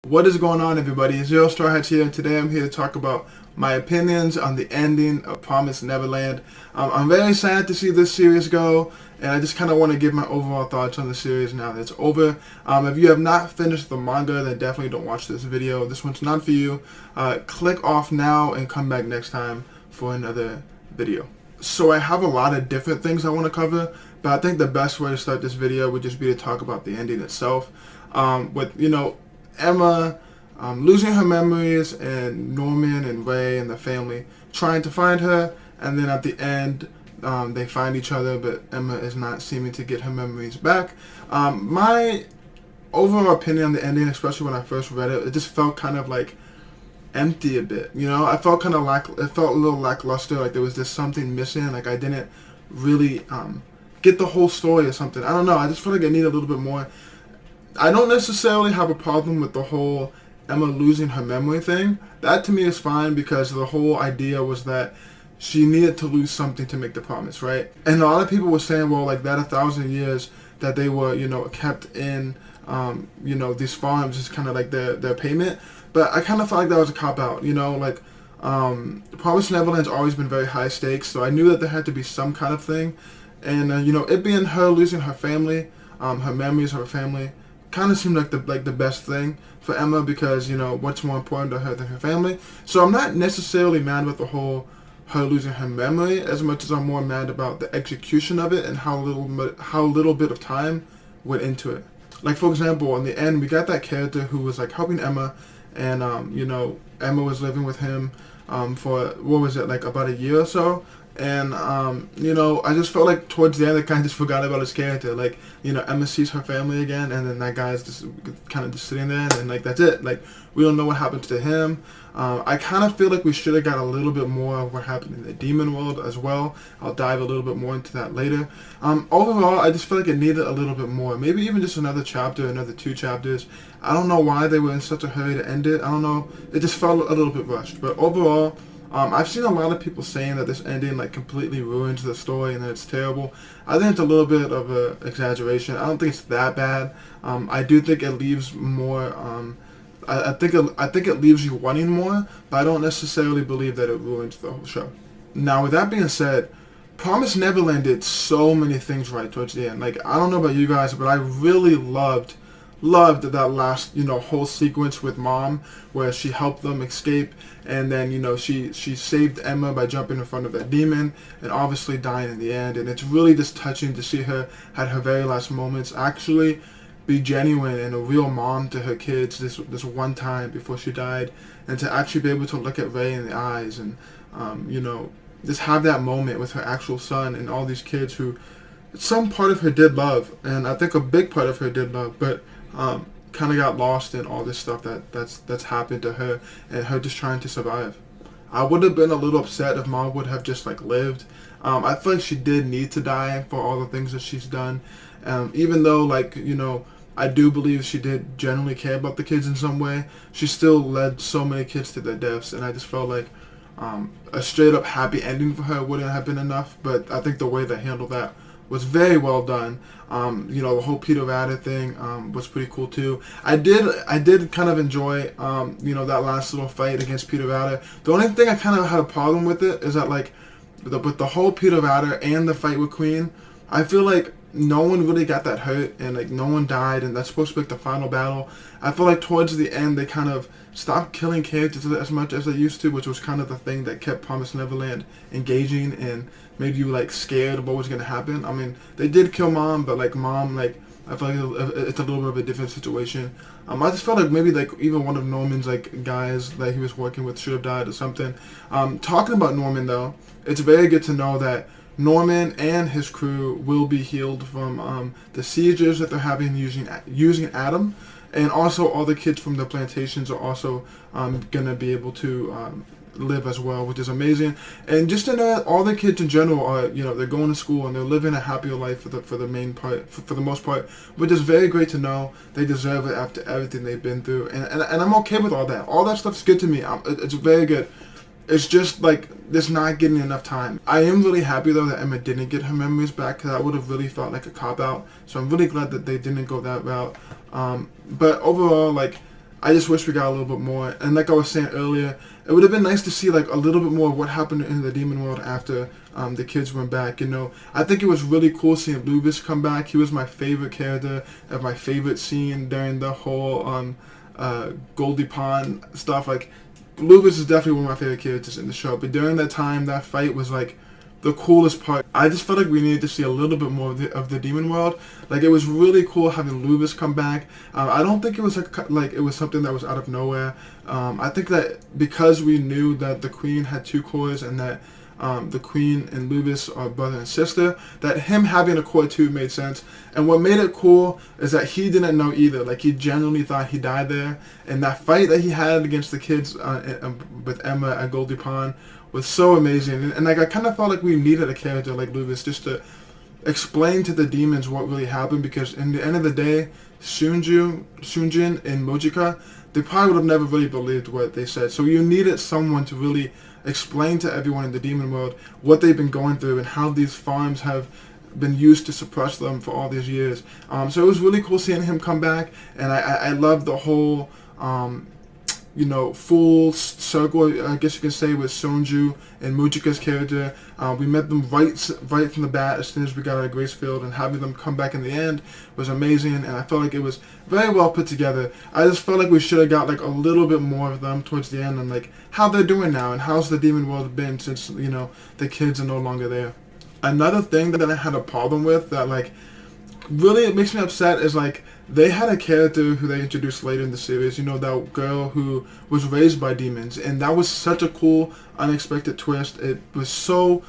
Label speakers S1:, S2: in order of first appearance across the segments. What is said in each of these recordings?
S1: What is going on, everybody? It's Zero Star Hatch here, and today I'm here to talk about my opinions on the ending of Promised Neverland. I'm very sad to see this series go, and I just kind of want to give my overall thoughts on the series now that it's over. If you have not finished the manga, then definitely don't watch this video. This one's not for you. Click off now and come back next time for another video. So I have a lot of different things I want to cover, but I think the best way to start this video would just be to talk about the ending itself. Emma losing her memories, and Norman and Ray and the family trying to find her, and then at the end they find each other, but Emma is not seeming to get her memories back. My overall opinion on the ending, especially when I first read it, it just felt kind of like empty a bit. I felt kind of it felt a little lackluster, like there was just something missing, like I didn't really get the whole story or something. I don't know, I just feel like I need a little bit more. I don't necessarily have a problem with the whole Emma losing her memory thing. That to me is fine, because the whole idea was that she needed to lose something to make the promise, right? And a lot of people were saying, well, like that 1,000 years that they were, kept in, these farms is kind of like their payment. But I kind of felt like that was a cop-out, Promised Neverland's always been very high stakes, so I knew that there had to be some kind of thing. And, it being her losing her family, her memories of her family, kind of seemed like the best thing for Emma, because what's more important to her than her family. So I'm not necessarily mad with the whole her losing her memory, as much as I'm more mad about the execution of it and how little bit of time went into it. Like, for example, in the end, we got that character who was like helping Emma, and Emma was living with him for what was it, like about a year or so. And, I just felt like towards the end, I kind of just forgot about his character. Like, Emma sees her family again, and then that guy's just kind of just sitting there, and then, like, that's it. Like, we don't know what happened to him. I kind of feel like we should have got a little bit more of what happened in the demon world as well. I'll dive a little bit more into that later. Overall, I just feel like it needed a little bit more. Maybe even just another chapter, another 2 chapters. I don't know why they were in such a hurry to end it. I don't know. It just felt a little bit rushed. But overall, I've seen a lot of people saying that this ending completely ruins the story and that it's terrible. I think it's a little bit of an exaggeration. I don't think it's that bad. I do think it leaves more. I think it leaves you wanting more, but I don't necessarily believe that it ruins the whole show. Now, with that being said, Promised Neverland did so many things right towards the end. Like, I don't know about you guys, but I really loved that last whole sequence with Mom, where she helped them escape, and then she saved Emma by jumping in front of that demon and obviously dying in the end. And it's really just touching to see her at her very last moments actually be genuine and a real mom to her kids this one time before she died, and to actually be able to look at Ray in the eyes and just have that moment with her actual son and all these kids who some part of her did love, and I think a big part of her did love, but kind of got lost in all this stuff that's happened to her, and her just trying to survive. I would have been a little upset if Mom would have just lived. I feel like she did need to die for all the things that she's done, even though I do believe she did genuinely care about the kids in some way. She still led so many kids to their deaths, and I just felt like a straight up happy ending for her wouldn't have been enough. But I think the way they handled that was very well done. The whole Peter Rabbit thing was pretty cool too. I did kind of enjoy that last little fight against Peter Rabbit. The only thing I kind of had a problem with it is that with the whole Peter Rabbit and the fight with Queen, I feel like no one really got that hurt, and no one died, and that's supposed to be the final battle. I feel like towards the end they kind of stopped killing characters as much as they used to, which was kind of the thing that kept Promised Neverland engaging and made you scared of what was going to happen. I mean, they did kill Mom, but Mom, I feel like it's a little bit of a different situation. I just felt like maybe even one of Norman's guys that he was working with should have died or something. Talking about Norman though, it's very good to know that Norman and his crew will be healed from the seizures that they're having using Adam, and also all the kids from the plantations are also gonna be able to live as well, which is amazing. And just to know that all the kids in general are, they're going to school and they're living a happier life for the most part, which is very great to know. They deserve it after everything they've been through, and I'm okay with all that. All that stuff's good to me. It's very good. It's just there's not getting enough time. I am really happy though that Emma didn't get her memories back, because I would have really felt like a cop out. So I'm really glad that they didn't go that route. But overall, I just wish we got a little bit more. And like I was saying earlier, it would have been nice to see like a little bit more of what happened in the demon world after the kids went back. You know, I think it was really cool seeing Lubis come back. He was my favorite character and my favorite scene during the whole Goldie Pond stuff. Like, Lubis is definitely one of my favorite characters in the show. But during that time, that fight was like the coolest part. I just felt like we needed to see a little bit more of the demon world. Like, it was really cool having Lubis come back. I don't think it was like it was something that was out of nowhere. I think that because we knew that the Queen had two cores and that the Queen and Lubis are brother and sister, that him having a core too made sense. And what made it cool is that he didn't know either. Like, he genuinely thought he died there. And that fight that he had against the kids with Emma at Goldie Pond was so amazing. And like, I kind of felt like we needed a character like Lubis just to explain to the demons what really happened, because in the end of the day, Sunjin and Mojika, they probably would have never really believed what they said. So you needed someone to really explain to everyone in the demon world what they've been going through and how these farms have been used to suppress them for all these years. So it was really cool seeing him come back, and I love the whole you know, full circle, I guess you can say, with Sonju and Mujika's character. We met them right from the bat as soon as we got out of Gracefield, and having them come back in the end was amazing, and I felt like it was very well put together. I just felt like we should have got like a little bit more of them towards the end, and like how they're doing now, and how's the demon world been since, you know, the kids are no longer there. Another thing that I had a problem with that like really it makes me upset is like they had a character who they introduced later in the series, you know, that girl who was raised by demons, and that was such a cool, unexpected twist. It was so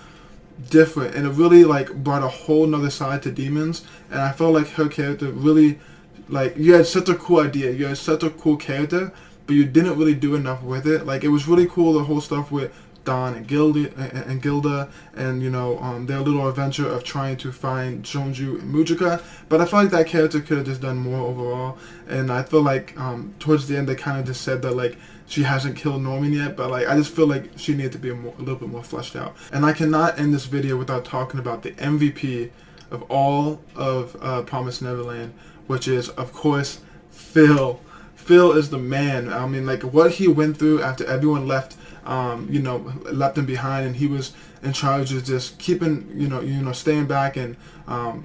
S1: different, and it really like brought a whole nother side to demons, and I felt like her character really, like, you had such a cool idea, you had such a cool character, but you didn't really do enough with it. Like, it was really cool, the whole stuff with Don and Gilda, and you know, their little adventure of trying to find Sonju and Mujika. But I feel like that character could have just done more overall. And I feel like towards the end they kind of just said that like she hasn't killed Norman yet, but like I just feel like she needed to be a little bit more fleshed out. And I cannot end this video without talking about the MVP of all of Promised Neverland, which is of course Phil. Phil is the man. I mean, like, what he went through after everyone left. You know, left him behind, and he was in charge of just keeping, you know, staying back and,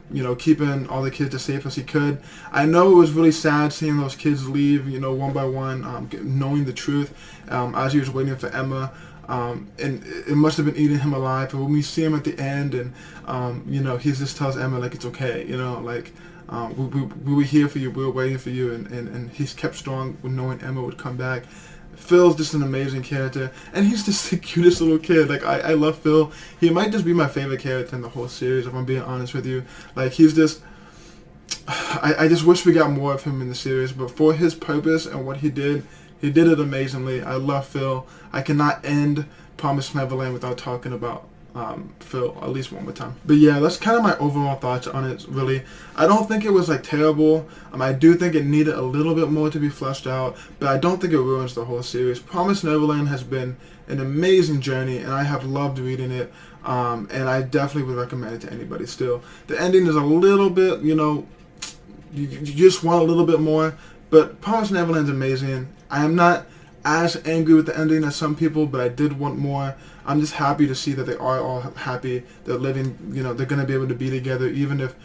S1: you know, keeping all the kids as safe as he could. I know it was really sad seeing those kids leave, you know, one by one, knowing the truth, as he was waiting for Emma, and it must have been eating him alive. But when we see him at the end, and, you know, he just tells Emma, like, it's okay, you know, like, we were here for you, we were waiting for you, and he's kept strong with knowing Emma would come back. Phil's just an amazing character, and he's just the cutest little kid. Like, I love Phil. He might just be my favorite character in the whole series, if I'm being honest with you. Like, he's just, I just wish we got more of him in the series, but for his purpose and what he did it amazingly. I love Phil. I cannot end Promised Neverland without talking about Phil at least one more time. But yeah, that's kind of my overall thoughts on it, really. I don't think it was like terrible. I do think it needed a little bit more to be fleshed out, but I don't think it ruins the whole series. Promised Neverland has been an amazing journey, and I have loved reading it, and I definitely would recommend it to anybody still. The ending is a little bit, you know, you just want a little bit more, but Promised Neverland's amazing. I am not as angry with the ending as some people, but I did want more. I'm just happy to see that they are all happy. They're living, you know, they're going to be able to be together, even if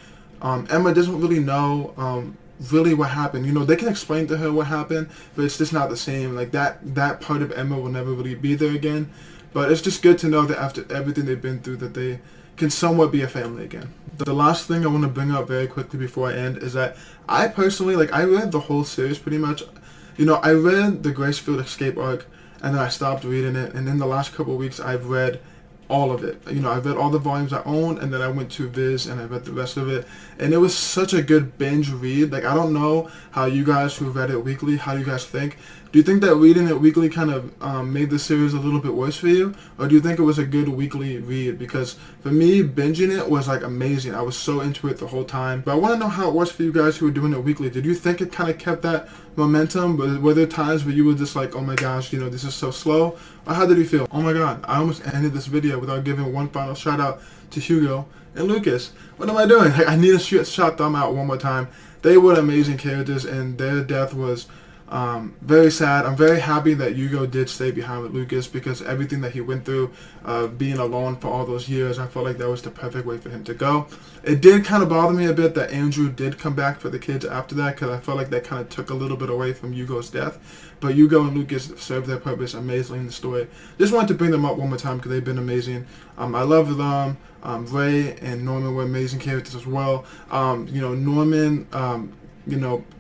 S1: Emma doesn't really know really what happened. You know, they can explain to her what happened, but it's just not the same. Like, that part of Emma will never really be there again. But it's just good to know that after everything they've been through, that they can somewhat be a family again. The last thing I want to bring up very quickly before I end is that I personally, like, I read the whole series pretty much. You know, I read the Gracefield Escape arc, and then I stopped reading it, and in the last couple of weeks I've read all of it. You know, I read all the volumes I own, and then I went to Viz and I read the rest of it, and it was such a good binge read. Like, I don't know how you guys who read it weekly, how you guys think. Do you think that reading it weekly kind of made the series a little bit worse for you? Or do you think it was a good weekly read? Because for me, binging it was like amazing. I was so into it the whole time. But I want to know how it was for you guys who were doing it weekly. Did you think it kind of kept that momentum? Were there times where you were just like, oh my gosh, you know, this is so slow? Or how did you feel? Oh my god, I almost ended this video without giving one final shout out to Hugo and Lucas. What am I doing? Like, I need to shout them out one more time. They were amazing characters, and their death was Very sad. I'm very happy that Yugo did stay behind with Lucas, because everything that he went through, being alone for all those years, I felt like that was the perfect way for him to go. It did kind of bother me a bit that Andrew did come back for the kids after that, because I felt like that kind of took a little bit away from Yugo's death. But Yugo and Lucas served their purpose amazingly in the story. Just wanted to bring them up one more time because they've been amazing. I love them. Ray and Norman were amazing characters as well. Norman,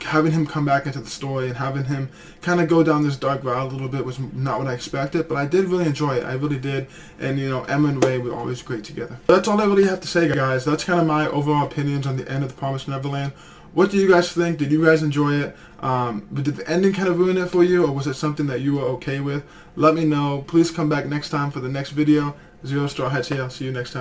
S1: having him come back into the story and having him kind of go down this dark route a little bit was not what I expected, but I did really enjoy it. I really did. And, Emma and Ray were always great together. That's all I really have to say, guys. That's kind of my overall opinions on the end of The Promised Neverland. What do you guys think? Did you guys enjoy it? But did the ending kind of ruin it for you, or was it something that you were okay with? Let me know. Please come back next time for the next video. Zero Straw Hats here. I'll see you next time.